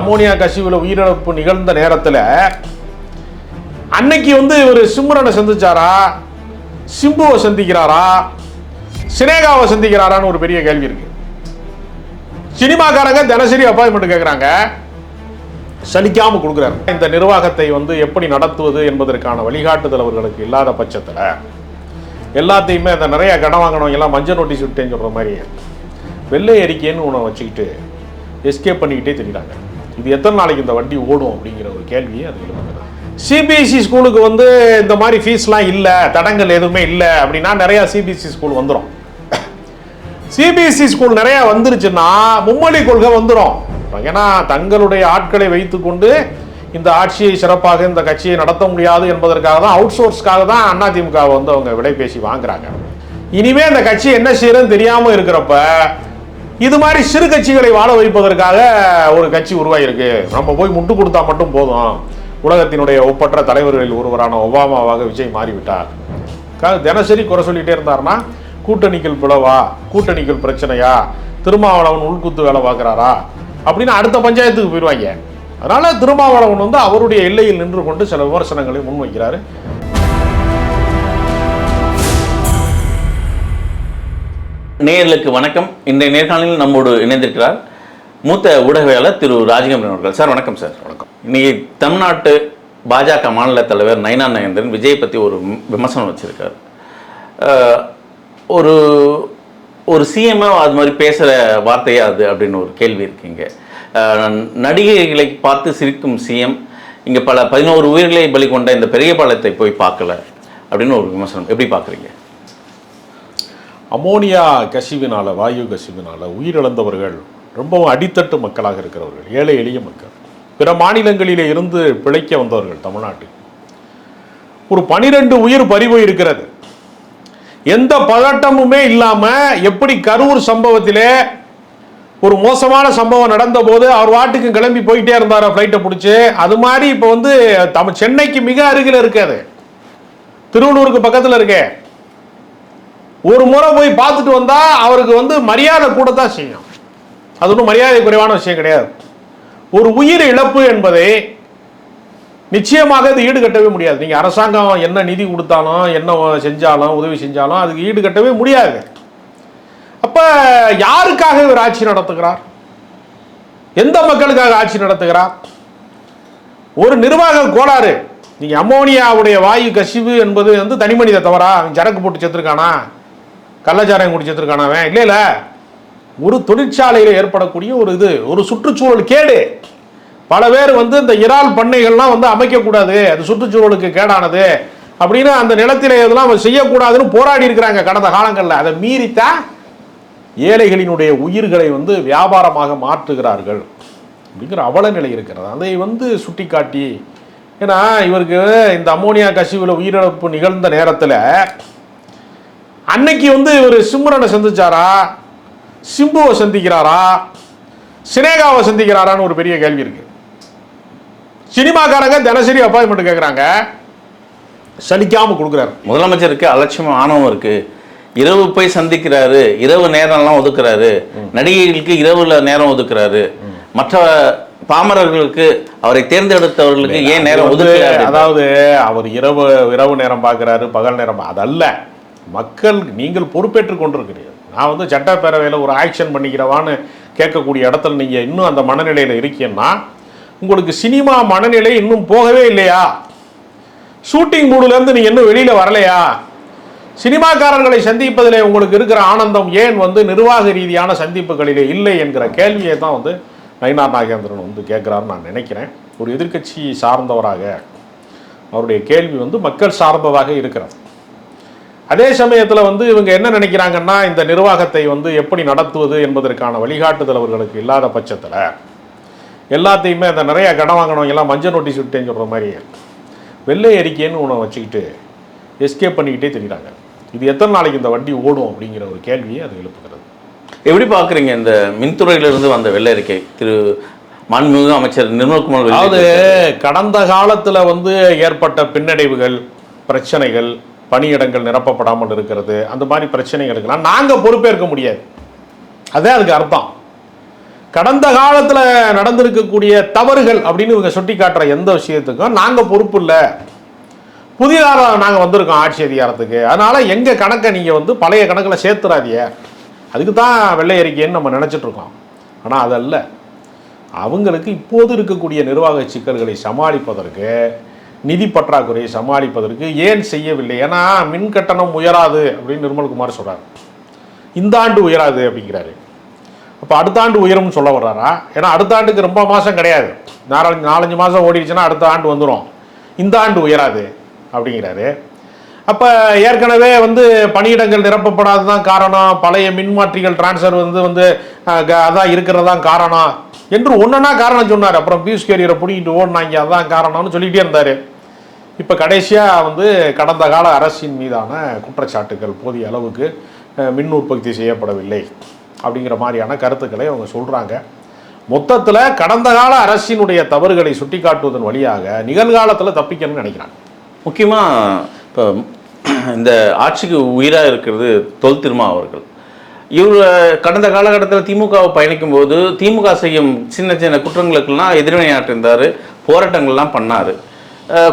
Ammonia கசிவுல உயிரிழப்பு நிகழ்ந்த நேரத்தில் அன்னைக்கு ஒரு சிம்ரனை சந்திச்சாரா, சிம்புவை சந்திக்கிறாரா, சினேகாவை சந்திக்கிறாரான்னு ஒரு பெரிய கேள்வி இருக்கு. சினிமாக்காரங்க தினசரி அப்பாயின்மெண்ட் கேட்குறாங்க, சலிக்காம கொடுக்குறாரு. இந்த நிர்வாகத்தை எப்படி நடத்துவது என்பதற்கான வழிகாட்டுதல் அவர்களுக்கு இல்லாத பட்சத்தில் எல்லாத்தையுமே அந்த நிறைய கடன் வாங்கினவங்க எல்லாம் மஞ்சள் நோட்டீஸ் விட்டேன்னு சொல்கிற மாதிரி வெள்ளை அறிக்கைன்னு ஒன்று வச்சுக்கிட்டு எஸ்கேப் பண்ணிக்கிட்டே தெரியுறாங்க. இது எத்தனை நாளைக்கு இந்த வண்டி ஓடும் அப்படிங்கிற ஒரு கேள்வியை அது எழுப்புகிறது. சிபிஎஸ்சி ஸ்கூலுக்கு இந்த மாதிரி ஃபீஸ்லாம் இல்லை, தடங்கள் எதுவுமே இல்லை அப்படின்னா நிறையா சிபிஎஸ்சி ஸ்கூல் வந்துடும். சிபிஎஸ்சி ஸ்கூல் நிறையா வந்துருச்சுன்னா மும்மொழி கொள்கை வந்துடும். ஏன்னா தங்களுடைய ஆட்களை வைத்துக்கொண்டு இந்த ஆட்சியை சிறப்பாக இந்த கட்சியை நடத்த முடியாது என்பதற்காக தான், அவுட் சோர்ஸ்க்காக தான் அதிமுக அவங்க விலை பேசி வாங்குறாங்க. இனிமே இந்த கட்சி என்ன செய்யறதுன்னு தெரியாமல் இருக்கிறப்ப இது மாதிரி சிறு கட்சிகளை வாழ வைப்பதற்காக ஒரு கட்சி உருவாயிருக்கு. நம்ம போய் முட்டு கொடுத்தா மட்டும் போதும், உலகத்தினுடைய ஒப்பற்ற தலைவர்களில் ஒருவரான ஒபாமாவாக விஜய் மாறிவிட்டார். தினசரி குறை சொல்லிட்டே இருந்தார்னா கூட்டணிகள் பிளவா, கூட்டணிகள் பிரச்சனையா, திருமாவளவன் உள்குத்து வேலை பார்க்குறாரா அப்படின்னு அடுத்த பஞ்சாயத்துக்கு போயிடுவாங்க. அதனால திருமாவளவன் அவருடைய எல்லையில் நின்று கொண்டு சில விமர்சனங்களை முன்வைக்கிறாரு. நேயர்களுக்கு வணக்கம். இன்றைய நேர்காணலில் நம்மோடு இணைந்திருக்கிறார் மூத்த ஊடகவியலாளர் திரு ராஜகம்பரன் அவர்கள். சார் வணக்கம். சார் வணக்கம். இன்னைக்கு தமிழ்நாட்டு பாஜக மாநில தலைவர் நயினா நாகேந்திரன் விஜய் பற்றி ஒரு விமர்சனம் வச்சிருக்கார். ஒரு ஒரு சிஎம்ஓ அது மாதிரி பேசுகிற வார்த்தையா அது அப்படின்னு ஒரு கேள்வி இருக்குங்க. நடிகைகளை பார்த்து சிரிக்கும் சிஎம் இங்கே 11 உயிர்களை பலி கொண்ட இந்த பெரிய பாலத்தை போய் பார்க்கல அப்படின்னு ஒரு விமர்சனம். எப்படி பார்க்குறீங்க? அமோனியா கசிவினால, வாயு கசிவினால உயிரிழந்தவர்கள் ரொம்பவும் அடித்தட்டு மக்களாக இருக்கிறவர்கள், ஏழை எளிய மக்கள், பிற மாநிலங்களிலே இருந்து பிழைக்க வந்தவர்கள். தமிழ்நாட்டில் ஒரு 12 உயிர் பறிபோய் இருக்கிறது. எந்த பதட்டமுமே இல்லாம எப்படி கரூர் சம்பவத்திலே ஒரு மோசமான சம்பவம் நடந்த போது அவர் வாட்டுக்கு கிளம்பி போயிட்டே இருந்தார் ஃப்ளைட்டை பிடிச்சி, அது மாதிரி இப்போ சென்னைக்கு மிக அருகில் இருக்காது, திருவள்ளூருக்கு பக்கத்தில் இருக்கே, ஒரு முறை போய் பார்த்துட்டு வந்தா அவருக்கு மரியாதை கூடத்தான் செய்யும். அது ஒன்றும் மரியாதை குறைவான விஷயம் கிடையாது. ஒரு உயிர் இழப்பு என்பதை நிச்சயமாக அது ஈடுகட்டவே முடியாது. நீங்க அரசாங்கம் என்ன நிதி கொடுத்தாலும், என்ன செஞ்சாலும், உதவி செஞ்சாலும் அதுக்கு ஈடுகட்டவே முடியாது. அப்ப யாருக்காக இவர் ஆட்சி நடத்துகிறார்? எந்த மக்களுக்காக ஆட்சி நடத்துகிறார்? ஒரு நிர்வாக கோளாறு. நீங்க அமோனியாவுடைய வாயு கசிவு என்பது தனிமனித தவறா? அவன் சரக்கு போட்டு செத்துருக்கானா, கள்ளச்சாராயம் குடி செத்துருக்கானா? இல்ல, ஒரு தொழிற்சாலையில் ஏற்படக்கூடிய ஒரு சுற்றுச்சூழல் கேடு. பல பேர் இந்த இறால் பண்ணைகள்லாம் அமைக்கக்கூடாது, அது சுற்றுச்சூழலுக்கு கேடானது அப்படின்னு அந்த நிலத்திலே இதெல்லாம் செய்யக்கூடாதுன்னு போராடி இருக்கிறாங்க கடந்த காலங்களில். அதை மீறித்தான் ஏழைகளினுடைய உயிர்களை வியாபாரமாக மாற்றுகிறார்கள் அப்படிங்கிற அவல நிலை இருக்கிறது. அதை சுட்டி காட்டி, ஏன்னா இவருக்கு இந்த அமோனியா கசிவுல உயிரிழப்பு நிகழ்ந்த நேரத்தில் அன்னைக்கு இவர் சிம்ரனை சந்திச்சாரா, சிம்புவை சந்திக்கிறாரா, சினேகாவை சந்திக்கிறாரான்னு ஒரு பெரிய கேள்வி இருக்கு. சினிமாக்காரங்க தினசரி அப்பாயின்மெண்ட் கேட்குறாங்க, சலிக்காம கொடுக்குறாரு. முதலமைச்சருக்கு அலட்சியம் ஆணவம் இருக்கு. இரவு போய் சந்திக்கிறாரு, இரவு நேரம்லாம் ஒதுக்குறாரு, நடிகைகளுக்கு இரவுல நேரம் ஒதுக்குறாரு, மற்ற பாமரர்களுக்கு அவரை தேர்ந்தெடுத்தவர்களுக்கு ஏன் நேரம் ஒதுக்கல? அதாவது அவர் இரவு நேரம் பார்க்குறாரு, பகல் நேரம், அதல்ல. மக்கள் நீங்கள் பொறுப்பேற்றுக் கொண்டிருக்கிறீர்கள். நான் சட்டப்பேரவையில் ஒரு ஆக்ஷன் பண்ணிக்கிறவான்னு கேட்கக்கூடிய இடத்துல நீங்கள் இன்னும் அந்த மனநிலையில் இருக்கீங்கன்னா உங்களுக்கு சினிமா மனநிலை இன்னும் போகவே இல்லையா? ஷூட்டிங் மூடுலேருந்து நீங்கள் இன்னும் வெளியில் வரலையா? சினிமாக்காரர்களை சந்திப்பதிலே உங்களுக்கு இருக்கிற ஆனந்தம் ஏன் நிர்வாக ரீதியான சந்திப்புகளிலே இல்லை என்கிற கேள்வியை தான் நயினா நாகேந்திரன் கேட்குறாருன்னு நான் நினைக்கிறேன். ஒரு எதிர்க்கட்சி சார்ந்தவராக அவருடைய கேள்வி மக்கள் சார்ந்ததாக இருக்கிறது. அதே சமயத்தில் இவங்க என்ன நினைக்கிறாங்கன்னா, இந்த நிர்வாகத்தை எப்படி நடத்துவது என்பதற்கான வழிகாட்டுதல் அவர்களுக்கு இல்லாத பட்சத்தில் எல்லாத்தையுமே அந்த நிறைய கடன் வாங்கினவங்க எல்லாம் மஞ்சள் நோட்டீஸ் விட்டேன்னு சொல்கிற மாதிரி வெள்ளை அறிக்கைன்னு ஒன்று வச்சுக்கிட்டு எஸ்கேப் பண்ணிக்கிட்டே தெரியுறாங்க. இது எத்தனை நாளைக்கு இந்த வண்டி ஓடும் அப்படிங்கிற ஒரு கேள்வியை அது எழுப்புகிறது. எப்படி பார்க்குறீங்க இந்த மின்துறையிலிருந்து வந்த வெள்ளை அறிக்கை? திரு மாண்புமிகு அமைச்சர் நிர்மல்குமார், அதாவது கடந்த காலத்தில் ஏற்பட்ட பின்னடைவுகள், பிரச்சனைகள், பணியிடங்கள் நிரப்பப்படாமல் இருக்கிறது, அந்த மாதிரி பிரச்சனைகளுக்கெல்லாம் நாங்கள் பொறுப்பேற்க முடியாது. அதே அதுக்கு அர்த்தம். கடந்த காலத்தில் நடந்திருக்கக்கூடிய தவறுகள் அப்படின்னு இவங்க சுட்டி காட்டுற எந்த விஷயத்துக்கும் நாங்கள் பொறுப்பு இல்லை, புதிதாக நாங்கள் வந்திருக்கோம் ஆட்சி அதிகாரத்துக்கு, அதனால் எங்கள் கணக்கை நீங்கள் வந்து பழைய கணக்கில் சேர்த்துறாதீங்க, அதுக்கு தான் வெள்ளை அறிக்கைன்னு நம்ம நினச்சிட்டு இருக்கோம். ஆனால் அதல்ல, அவங்களுக்கு இப்போது இருக்கக்கூடிய நிர்வாக சிக்கல்களை சமாளிப்பதற்கு, நிதி பற்றாக்குறையை சமாளிப்பதற்கு ஏன் செய்யவில்லை? ஏன்னா மின் கட்டணம் உயராது அப்படின்னு நிர்மல்குமார் சொல்கிறார், இந்த ஆண்டு உயராது அப்படிங்கிறாரு. அப்போ அடுத்த ஆண்டு உயரும்னு சொல்ல வர்றாரா? ஏன்னா அடுத்த ஆண்டுக்கு ரொம்ப மாதம் கிடையாது, 4-5 மாதம் ஓடிடுச்சுன்னா அடுத்த ஆண்டு வந்துடும், இந்த ஆண்டு உயராது அப்படிங்கிறாரு. அப்போ ஏற்கனவே வந்து பணியிடங்கள் நிரப்பப்படாது தான் காரணம், பழைய மின்மாற்றிகள் டிரான்ஸ்ஃபர் வந்து அதான் இருக்கிறதான் காரணம் என்று ஒன்றுனா காரணம் சொன்னார். அப்புறம் பியூஷ் கேரியரை பிடிக்கிட்டு ஓடினாங்க, அதான் காரணம்னு சொல்லிகிட்டே இருந்தார். இப்போ கடைசியாக வந்து கடந்த கால அரசின் மீதான குற்றச்சாட்டுகள் போதிய அளவுக்கு மின் உற்பத்தி செய்யப்படவில்லை அப்படிங்கிற மாதிரியான கருத்துக்களை அவங்க சொல்கிறாங்க. மொத்தத்தில் கடந்த கால அரசினுடைய தவறுகளை சுட்டி காட்டுவதன் வழியாக நிகழ்காலத்தில் தப்பிக்கணும்னு நினைக்கிறாங்க. முக்கியமாக இப்போ இந்த ஆட்சிக்கு உயிராக இருக்கிறது தொல் திருமா அவர்கள். இவர் கடந்த காலகட்டத்தில் திமுகவை பயணிக்கும் போது திமுக செய்யும் சின்ன சின்ன குற்றங்களுக்கெல்லாம் எதிர்வினையாற்றிருந்தார், போராட்டங்கள்லாம் பண்ணார்.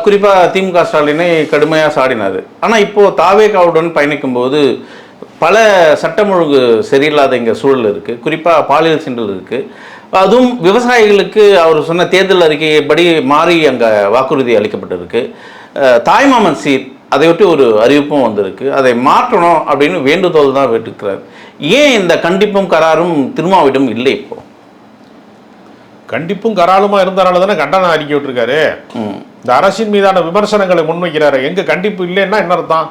குறிப்பாக திமுக ஸ்டாலினை கடுமையாக சாடினார். ஆனால் இப்போது தாவேகாவுடன் பயணிக்கும்போது பல சட்டம் ஒழுங்கு சரியில்லாத இங்கே சூழல் இருக்குது, குறிப்பாக பாலியல் சீண்டல் இருக்குது. அதுவும் விவசாயிகளுக்கு அவர் சொன்ன தேர்தல் அறிக்கைப்படி மாறி அங்கே வாக்குறுதி அளிக்கப்பட்டிருக்கு. தாய்மாமன் சீர் அதையொட்டி ஒரு அறிவிப்பும் வந்திருக்கு, அதை மாற்றணும் அப்படின்னு வேண்டுதோல் தான் விட்டுக்கிறார். ஏன் இந்த கண்டிப்பும் கராரும் திருமாவிடம் இல்லை? இப்போ கண்டிப்பும் கராலுமா இருந்தனால தானே கண்டன அறிக்கை விட்டுருக்காரு. இந்த அரசின் மீதான விமர்சனங்களை முன்வைக்கிறாரு. எங்க கண்டிப்பு இல்லைன்னா என்ன அர்த்தம்?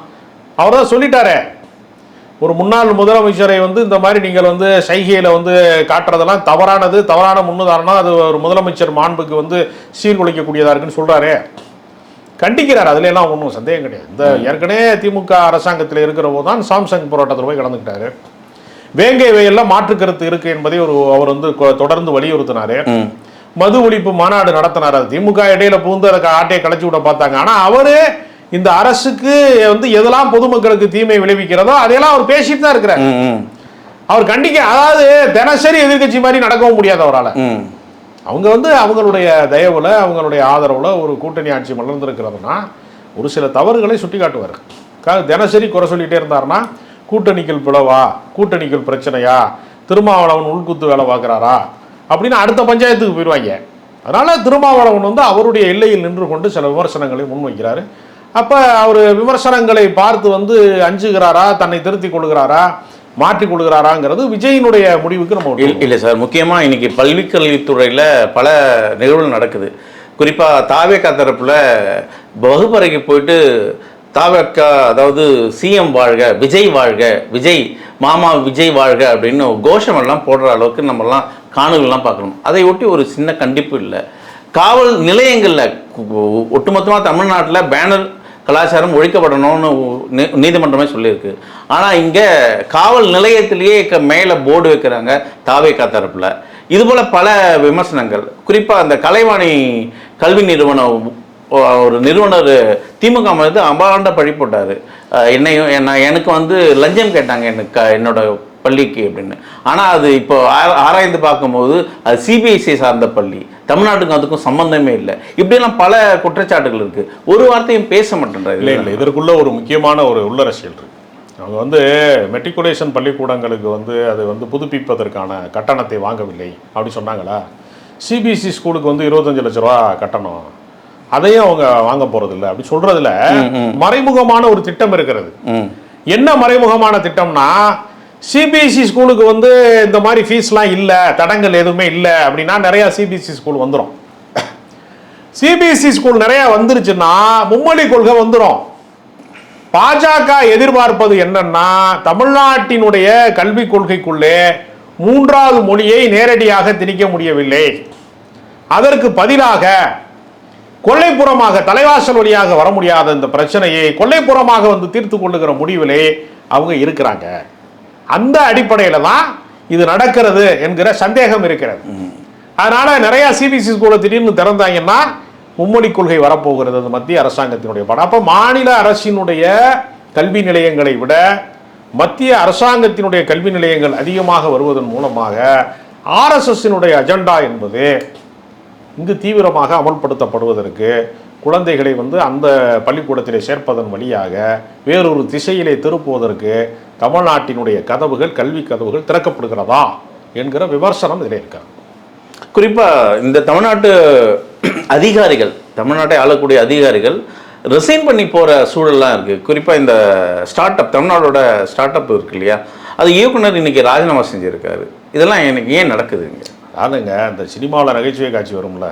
அவர் தான் சொல்லிட்டாரே, ஒரு முன்னாள் முதலமைச்சரை வந்து இந்த மாதிரி நீங்கள் வந்து சைகையில் வந்து காட்டுறதெல்லாம் தவறானது, தவறான முன்னுதாரணம், அது ஒரு முதலமைச்சர் மாண்புக்கு வந்து சீர்குலைக்கக்கூடியதாக இருக்குன்னு சொல்கிறாரு, கண்டிக்கிறார். அதுல எல்லாம் ஒன்றும் சந்தேகம் கிடையாது. இந்த ஏற்கனவே திமுக அரசாங்கத்தில் இருக்கிற போது தான் சாம்சங் போராட்டத்தில் போய் கலந்துக்கிட்டாரு. வேங்கை வயலில் மாற்று கருத்து இருக்கு என்பதை அவர் வந்து தொடர்ந்து வலியுறுத்தினாரு. மது ஒழிப்பு மாநாடு நடத்தினார். அது திமுக இடையில பூந்து அதை ஆட்டையை கலைச்சி விட பார்த்தாங்க. ஆனால் அவரு இந்த அரசுக்கு வந்து எதெல்லாம் பொதுமக்களுக்கு தீமை விளைவிக்கிறதோ அதையெல்லாம் அவர் பேசிட்டு தான் இருக்கிறார். அவர் கண்டிக்க, அதாவது தினசரி எதிர்கட்சி மாதிரி நடக்கவும் முடியாது அவரால். அவங்க வந்து அவங்களுடைய தயவுல, அவங்களுடைய ஆதரவுல ஒரு கூட்டணி ஆட்சி மலர்ந்திருக்கிறதுனா ஒரு சில தவறுகளை சுட்டி காட்டுவார். தினசரி குறை சொல்லிட்டே இருந்தாருன்னா கூட்டணிகள் பிளவா, கூட்டணிகள் பிரச்சனையா, திருமாவளவன் உள்குத்து வேலை பார்க்குறாரா அப்படின்னு அடுத்த பஞ்சாயத்துக்கு போயிடுவாங்க. அதனால திருமாவளவன் வந்து அவருடைய எல்லையில் நின்று கொண்டு சில விமர்சனங்களை முன்வைக்கிறாரு. அப்போ அவர் விமர்சனங்களை பார்த்து வந்து அஞ்சுகிறாரா, தன்னை திருத்திக் கொள்கிறாரா, மாற்றிக் கொள்கிறாராங்கிறது விஜயினுடைய முடிவுக்கு நம்ம இல்லை சார். முக்கியமாக இன்னைக்கு பள்ளிக்கல்வித்துறையில் பல நிகழ்வுகள் நடக்குது. குறிப்பாக தாவேகா தரப்பில் வகுப்பறைக்கு போயிட்டு தாவேகா, அதாவது சிஎம் வாழ்க, விஜய் வாழ்க, விஜய் மாமா விஜய் வாழ்க அப்படின்னு கோஷமெல்லாம் போடுற அளவுக்கு நம்மலாம் காணொலிலாம் பார்க்கணும். அதை ஒட்டி ஒரு சின்ன கண்டிப்பு இல்லை. காவல் நிலையங்களில் ஒட்டுமொத்தமாக தமிழ்நாட்டில் பேனர் கலாச்சாரம் ஒழிக்கப்படணும்னு நீதிமன்றமே சொல்லியிருக்கு. ஆனால் இங்கே காவல் நிலையத்திலேயே மேலே போர்டு வைக்கிறாங்க தாவேகா தரப்பில். இதுபோல் பல விமர்சனங்கள். குறிப்பாக அந்த கலைவாணி கல்வி நிறுவனம் ஒரு நிறுவனர் திமுக மீது அபாண்ட பழி போட்டார். எனக்கு வந்து லஞ்சம் கேட்டாங்க என்னோட பள்ளிக்கு அப்படின்னு. ஆனால் அது இப்போ ஆராய்ந்து பார்க்கும்போது அது சிபிஎஸ்சி சார்ந்த பள்ளி, தமிழ்நாட்டுக்கும் அதுக்கும் சம்பந்தமே இல்லை. இப்படியெல்லாம் பல குற்றச்சாட்டுகள் இருக்கு. ஒரு வார்த்தையும் பேச மாட்டேன்றாரு. இல்லை இல்லை, இதற்குள்ள ஒரு முக்கியமான ஒரு உள்ளரசியல் இருக்கு. அவங்க வந்து மெட்ரிகுலேஷன் பள்ளிக்கூடங்களுக்கு வந்து அது வந்து புதுப்பிப்பதற்கான கட்டணத்தை வாங்கவில்லை அப்படி சொன்னாங்களா? சிபிஎஸ்சி ஸ்கூலுக்கு வந்து 25 லட்ச ரூபா கட்டணம், அதையும் அவங்க வாங்க போறது இல்லை அப்படி சொல்றதுல மறைமுகமான ஒரு திட்டம் இருக்கிறது. என்ன மறைமுகமான திட்டம்னா, சிபிஎஸ்சி ஸ்கூலுக்கு வந்து இந்த மாதிரி ஃபீஸ்லாம் இல்லை, தடங்கள் எதுவுமே இல்லை அப்படின்னா நிறைய சிபிஎஸ்சி ஸ்கூல் வந்துடும். சிபிஎஸ்சி ஸ்கூல் நிறைய வந்துருச்சுன்னா மும்மொழி கொள்கை வந்துடும். பாஜக எதிர்பார்ப்பது என்னன்னா, தமிழ்நாட்டினுடைய கல்விக் கொள்கைக்குள்ளே 3வது மொழியை நேரடியாக திணிக்க முடியவில்லை, அதற்கு பதிலாக கொல்லைப்புறமாக தலைவாசல் வழியாக வர முடியாத இந்த பிரச்சனையை கொல்லைப்புறமாக வந்து தீர்த்து கொள்ளுகிற முடிவிலே அவங்க இருக்கிறாங்க. அந்த அடிப்படையில் தான் இது நடக்கிறது என்கிற சந்தேகம் இருக்கிறது. அதனால நிறைய சிபிஎஸ்சி ஸ்கூலை திடீர்னு திறந்தாங்கன்னா மும்மொழி கொள்கை வரப்போகிறது அந்த மத்திய அரசாங்கத்தினுடைய படம். அப்போ மாநில அரசினுடைய கல்வி நிலையங்களை விட மத்திய அரசாங்கத்தினுடைய கல்வி நிலையங்கள் அதிகமாக வருவதன் மூலமாக ஆர்எஸ்எஸ்ஸினுடைய அஜெண்டா என்பது இங்கு தீவிரமாக அமல்படுத்தப்படுவதற்கு குழந்தைகளை வந்து அந்த பள்ளிக்கூடத்திலே சேர்ப்பதன் வழியாக வேறொரு திசையிலே திருப்புவதற்கு தமிழ்நாட்டினுடைய கதவுகள், கல்வி கதவுகள் திறக்கப்படுகிறதா என்கிற விமர்சனம் இதில் இருக்கிறது. குறிப்பாக இந்த தமிழ்நாட்டு அதிகாரிகள், தமிழ்நாட்டை ஆளக்கூடிய அதிகாரிகள் ரிசைன் பண்ணி போகிற சூழல்லாம் இருக்குது. குறிப்பாக இந்த ஸ்டார்ட் அப், தமிழ்நாடோட ஸ்டார்ட் அப் இருக்கு இல்லையா, அது இயக்குனர் இன்னைக்கு ராஜினாமா செஞ்சுருக்காரு. இதெல்லாம் எனக்கு ஏன் நடக்குதுங்க? அதுங்க இந்த சினிமாவில் நகைச்சுவை காட்சி வரும்ல,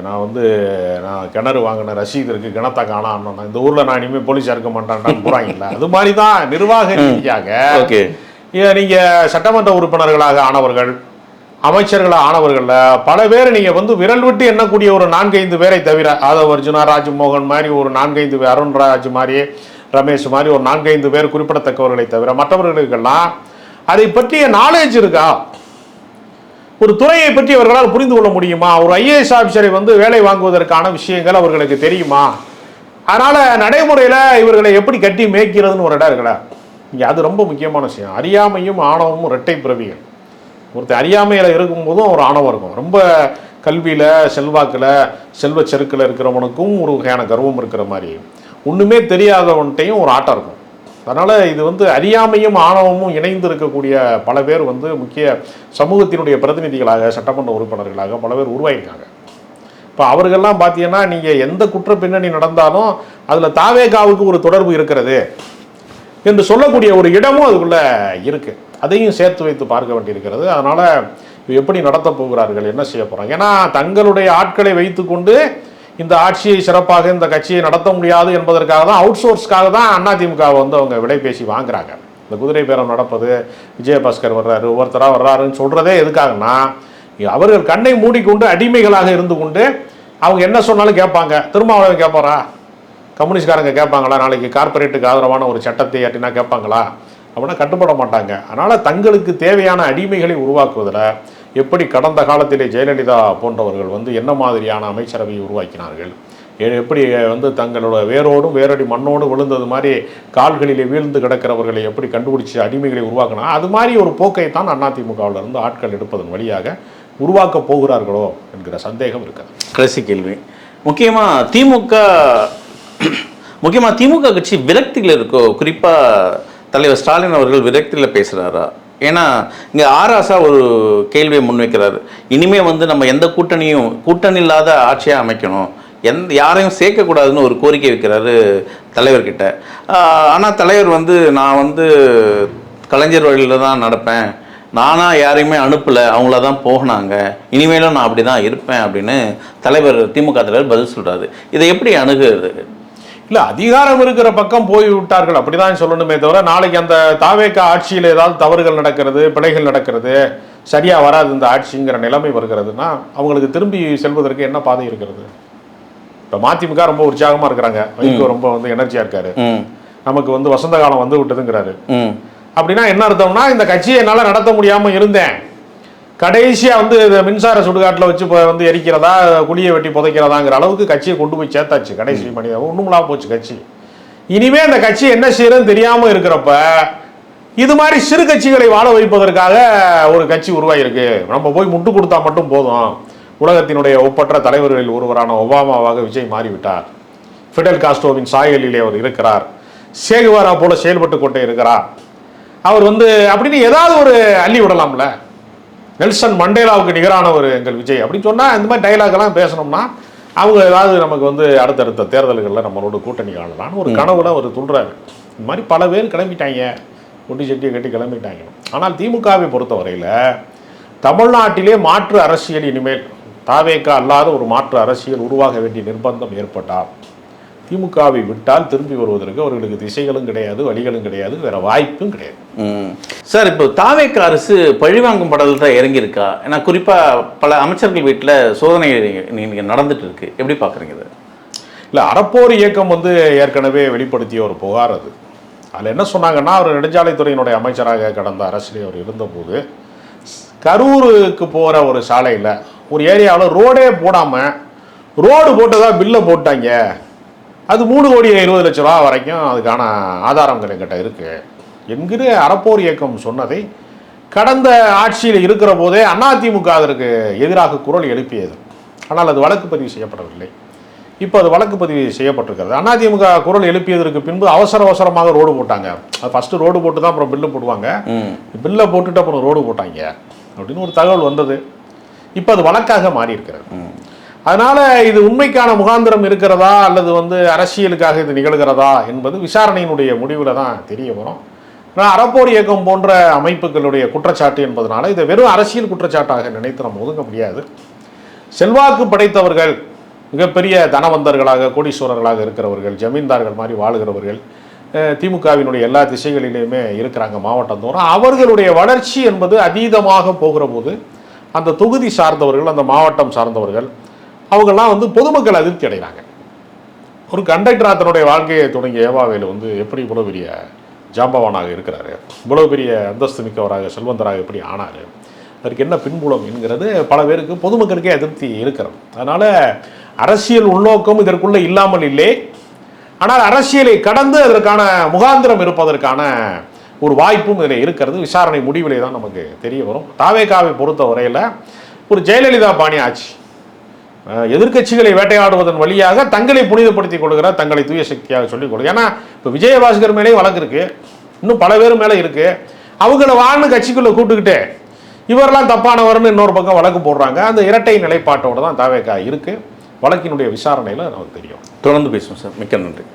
நான் வந்து நான் கிணறு வாங்கின ரசீது இருக்குது, கிணத்தை காணாம இந்த ஊரில் நான் இனிமேல் போலீஸாக இருக்க மாட்டான்னு போகிறாங்கல்ல, அது மாதிரி தான் நிர்வாக ரீதியாக ஓகே, நீங்கள் சட்டமன்ற உறுப்பினர்களாக ஆனவர்கள், அமைச்சர்களாக ஆனவர்களில் பல பேர் நீங்கள் வந்து விரல் விட்டு எண்ணக்கூடிய ஒரு 4-5 பேரை தவிர, ஆதவ அர்ஜுனா, ராஜ்மோகன் மாதிரி ஒரு 4-5 பேர், அருண்ராஜ் மாதிரி, ரமேஷ் மாதிரி ஒரு 4-5 பேர் குறிப்பிடத்தக்கவர்களை தவிர மற்றவர்களுக்கெல்லாம் அதை பற்றிய நாலேஜ் இருக்கா? ஒரு துறையை பற்றி அவர்களால் புரிந்து கொள்ள முடியுமா? ஒரு ஐஏஎஸ் ஆஃபீஸரை வந்து வேலை வாங்குவதற்கான விஷயங்கள் அவர்களுக்கு தெரியுமா? அதனால நடைமுறையில் இவர்களை எப்படி கட்டி மேய்க்கிறதுன்னு ஒரு இடம் இருக்குல்ல, இங்கே அது ரொம்ப முக்கியமான விஷயம். அறியாமையும் ஆணவமும் இரட்டை பிறவிகள். ஒருத்தர் அறியாமையில் இருக்கும்போதும் ஒரு ஆணவம் இருக்கும். ரொம்ப கல்வியில், செல்வாக்கில், செல்வ செருக்கில் இருக்கிறவனுக்கும் ஒரு வகையான கர்வம் இருக்கிற மாதிரி ஒன்றுமே தெரியாதவன்ட்டையும் ஒரு ஆட்டம் இருக்கும். அதனால் இது வந்து அறியாமையும் ஆணவமும் இணைந்து இருக்கக்கூடிய பல பேர் வந்து முக்கிய சமூகத்தினுடைய பிரதிநிதிகளாக, சட்டமன்ற உறுப்பினர்களாக பல பேர் உருவாயிருக்காங்க. இப்போ அவர்கள்லாம் பார்த்தீங்கன்னா நீங்கள் எந்த குற்ற பின்னணி நடந்தாலும் அதில் தாவேகாவுக்கு ஒரு தொடர்பு இருக்கிறது என்று சொல்லக்கூடிய ஒரு இடமும் அதுக்குள்ளே இருக்குது. அதையும் சேர்த்து வைத்து பார்க்க வேண்டியிருக்கிறது. அதனால் எப்படி நடத்த போகிறார்கள், என்ன செய்ய போகிறாங்க? ஏன்னா தங்களுடைய ஆட்களை வைத்துக்கொண்டு இந்த ஆட்சியை சிறப்பாக இந்த கட்சியை நடத்த முடியாது என்பதற்காக தான், அவுட் சோர்ஸ்க்காக தான் அதிமுக வந்து அவங்க விலை பேசி வாங்குறாங்க. இந்த குதிரை பேரம் நடப்பது, விஜயபாஸ்கர் வர்றாரு, ஒவ்வொருத்தராக வர்றாருன்னு சொல்கிறதே எதுக்காகனா, அவர்கள் கண்ணை மூடிக்கொண்டு அடிமைகளாக இருந்து கொண்டு அவங்க என்ன சொன்னாலும் கேட்பாங்க. திருமாவளவன் கேட்பாரா? கம்யூனிஸ்ட்காரங்க கேட்பாங்களா? நாளைக்கு கார்பரேட்டுக்கு ஆதரவான ஒரு சட்டத்தை ஏற்றினா கேட்பாங்களா? அப்படின்னா கட்டுப்பட மாட்டாங்க. அதனால் தங்களுக்கு தேவையான அடிமைகளை உருவாக்குவதில் எப்படி கடந்த காலத்திலே ஜெயலலிதா போன்றவர்கள் வந்து என்ன மாதிரியான அமைச்சரவையை உருவாக்கினார்கள், எப்படி வந்து தங்களோட வேரோடும் வேரடி மண்ணோடு விழுந்தது மாதிரி கால்களிலே வீழ்ந்து கிடக்கிறவர்களை எப்படி கண்டுபிடிச்சி அடிமைகளை உருவாக்கினா, அது மாதிரி ஒரு போக்கை தான் அதிமுகவில் இருந்து ஆட்கள் எடுப்பதன் வழியாக உருவாக்க போகிறார்களோ என்கிற சந்தேகம் இருக்குது. கடைசி கேள்வி, முக்கியமாக திமுக கட்சி விரக்தியில் இருக்கோ? குறிப்பாக தலைவர் ஸ்டாலின் அவர்கள் விரக்தியில் பேசுகிறாரா? ஏன்னா இங்கே ஆராசா ஒரு கேள்வியை முன்வைக்கிறாரு. இனிமே வந்து நம்ம எந்த கூட்டணி இல்லாத ஆட்சியாக அமைக்கணும், யாரையும் சேர்க்கக்கூடாதுன்னு ஒரு கோரிக்கை வைக்கிறாரு தலைவர்கிட்ட. ஆனால் தலைவர் வந்து நான் வந்து கலைஞர் வழியில் தான் நடப்பேன், நானாக யாரையுமே அனுப்பலை, அவங்கள தான் போகினாங்க, இனிமேலும் நான் அப்படி தான் இருப்பேன் அப்படின்னு திமுக தலைவர் பதில் சொல்கிறாரு. இதை எப்படி அணுகுறது? இல்லை, அதிகாரம் இருக்கிற பக்கம் போய் விட்டார்கள் அப்படிதான் சொல்லணுமே தவிர, நாளைக்கு அந்த தாவேகா ஆட்சியில் ஏதாவது தவறுகள் நடக்கிறது, பிழைகள் நடக்கிறது, சரியாக வராது இந்த ஆட்சிங்கிற நிலைமை வருகிறதுனா அவங்களுக்கு திரும்பி செல்வதற்கு என்ன பாதை இருக்கிறது? இப்போ மதிமுக ரொம்ப உற்சாகமாக இருக்கிறாங்க, வைகோ ரொம்ப வந்து எனர்ஜியாக இருக்காரு, நமக்கு வந்து வசந்த காலம் வந்து விட்டதுங்கிறாரு. அப்படின்னா என்ன அர்த்தம்னா, இந்த கட்சியை என்னால் நடத்த முடியாமல் இருந்தேன், கடைசியாக வந்து மின்சார சுடுகாட்டில் வச்சு வந்து எரிக்கிறதா, குழியை வெட்டி புதைக்கிறதாங்கிற அளவுக்கு கட்சியை கொண்டு போய் சேர்த்தாச்சு. கடைசி மனிதன் ஒன்றுமில்லாம போச்சு கட்சி. இனிமே அந்த கட்சி என்ன செய்யறதுன்னு தெரியாமல் இருக்கிறப்ப இது மாதிரி சிறு கட்சிகளை வாழ வைப்பதற்காக ஒரு கட்சி உருவாகிருக்கு. நம்ம போய் முட்டு கொடுத்தா மட்டும் போதும். உலகத்தினுடைய ஒப்பற்ற தலைவர்களில் ஒருவரான ஒபாமாவாக விஜய் மாறிவிட்டார், ஃபிடல் காஸ்ட்ரோவின் சாயலிலே அவர் இருக்கிறார், சேகுவாரா போல செயல்பட்டு கொண்டே இருக்கிறார், அவர் வந்து அப்படின்னு ஏதாவது ஒரு அள்ளி விடலாம்ல. நெல்சன் மண்டேலாவுக்கு நிகரான ஒரு எங்கள் விஜய் அப்படின்னு சொன்னால், இந்த மாதிரி டைலாக்லாம் பேசணும்னா அவங்க ஏதாவது நமக்கு வந்து அடுத்தடுத்த தேர்தல்களில் நம்மளோட கூட்டணி காணலான்னு ஒரு கனவுல அவர் துள்றாரு. இந்த மாதிரி பல பேர் கிளம்பிட்டாங்க, ஒட்டி சட்டியை கட்டி கிளம்பிட்டாங்க. ஆனால் திமுகவை பொறுத்தவரையில் தமிழ்நாட்டிலே மாற்று அரசியல் இனிமேல் தாவேகா அல்லாத ஒரு மாற்று அரசியல் உருவாக வேண்டிய நிர்பந்தம் ஏற்பட்டால், திமுகவை விட்டால் திரும்பி வருவதற்கு அவர்களுக்கு திசைகளும் கிடையாது, வழிகளும் கிடையாது, வேற வாய்ப்பும் கிடையாது. சார், இப்போ தாவேகா அரசு பழிவாங்கும் படத்தில் தான் இறங்கியிருக்கா? ஏன்னா குறிப்பாக பல அமைச்சர்கள் வீட்டில் சோதனை நீங்கள் நடந்துட்டு இருக்கு, எப்படி பார்க்குறீங்க இது? இல்லை, அறப்போர் இயக்கம் வந்து ஏற்கனவே வெளிப்படுத்திய ஒரு புகார் அது. அதில் என்ன சொன்னாங்கன்னா, அவர் நெடுஞ்சாலைத்துறையினுடைய அமைச்சராக கடந்த அரசிலே அவர் இருந்தபோது கரூருக்கு போகிற ஒரு சாலையில் ஒரு ஏரியாவில் ரோடே போடாமல் ரோடு போட்டதாக பில்லை போட்டாங்க, அது 3,20,00,000 வரைக்கும் அதுக்கான ஆதாரங்கள் என்கிட்ட இருக்குது என்கிற அறப்போர் இயக்கம் சொன்னதை கடந்த ஆட்சியில் இருக்கிற போதே அதிமுக அதற்கு எதிராக குரல் எழுப்பியது. ஆனால் அது வழக்கு பதிவு செய்யப்படவில்லை. இப்போ அது வழக்கு பதிவு செய்யப்பட்டிருக்கிறது. அதிமுக குரல் எழுப்பியதற்கு பின்பு அவசரமாக ரோடு போட்டாங்க. அது ஃபஸ்ட்டு ரோடு போட்டு தான் அப்புறம் பில்லு போடுவாங்க. பில்லை போட்டுட்டு அப்புறம் ரோடு போட்டாங்க அப்படின்னு ஒரு தகவல் வந்தது. இப்போ அது வழக்காக மாறி இருக்கிறது. அதனால இது உண்மைக்கான முகாந்திரம் இருக்கிறதா அல்லது அரசியலுக்காக இது நிகழ்கிறதா என்பது விசாரணையினுடைய முடிவில் தான் தெரிய வரும். ஆனால் அறப்போர் இயக்கம் போன்ற அமைப்புகளுடைய குற்றச்சாட்டு என்பதனால இதை வெறும் அரசியல் குற்றச்சாட்டாக நினைத்து நம்ம ஒதுங்க முடியாது. செல்வாக்கு படைத்தவர்கள், மிகப்பெரிய தனவந்தர்களாக கோடீஸ்வரர்களாக இருக்கிறவர்கள், ஜமீன்தார்கள் மாதிரி வாழுகிறவர்கள் திமுகவினுடைய எல்லா திசைகளிலுமே இருக்கிறாங்க மாவட்டந்தோறும். அவர்களுடைய வளர்ச்சி என்பது அதீதமாக போகிற போது அந்த தொகுதி சார்ந்தவர்கள், அந்த மாவட்டம் சார்ந்தவர்கள் அவங்கெல்லாம் பொதுமக்கள் அதிருப்தி அடைகிறாங்க. ஒரு கண்டக்டரா தன்னுடைய வாழ்க்கையை தொடங்கிய ஏவாவேலு எப்படி இவ்வளோ பெரிய ஜாம்பவானாக இருக்கிறாரு, இவ்வளோ பெரிய அந்தஸ்து மிக்கவராக செல்வந்தராக எப்படி ஆனார், அதற்கு என்ன பின்புலம் என்கிறது பல பேருக்கு பொதுமக்களுக்கே அதிருப்தி இருக்கிறது. அதனால் அரசியல் உள்நோக்கம் இதற்குள்ளே இல்லாமல் இல்லை. ஆனால் அரசியலை கடந்து அதற்கான முகாந்திரம் இருப்பதற்கான ஒரு வாய்ப்பும் இதில் இருக்கிறது. விசாரணை முடிவிலே தான் நமக்கு தெரிய வரும். தாவேகாவை பொறுத்த வரையில் ஒரு ஜெயலலிதா பாணி ஆட்சி, எதிர்க்கட்சிகளை வேட்டையாடுவதன் வழியாக தங்களை புனிதப்படுத்திக் கொள்கிற, தங்களை தூய சக்தியாக சொல்லிக் கொள்ளுங்க. ஏன்னா இப்போ விஜயபாஸ்கர் மேலேயும் வழக்கு இருக்கு, இன்னும் பல பேர் மேலே இருக்கு. அவங்கள வாழ்ந்து கட்சிக்குள்ள கூட்டுக்கிட்டு இவரெல்லாம் தப்பானவர்னு இன்னொரு பக்கம் வழக்கு போடுறாங்க. அந்த இரட்டை நிலைப்பாட்டோட தான் தாவேகா இருக்கு. வழக்கினுடைய விசாரணையில் நமக்கு தெரியும். தொடர்ந்து பேசுவோம் சார். மிக்க நன்றி.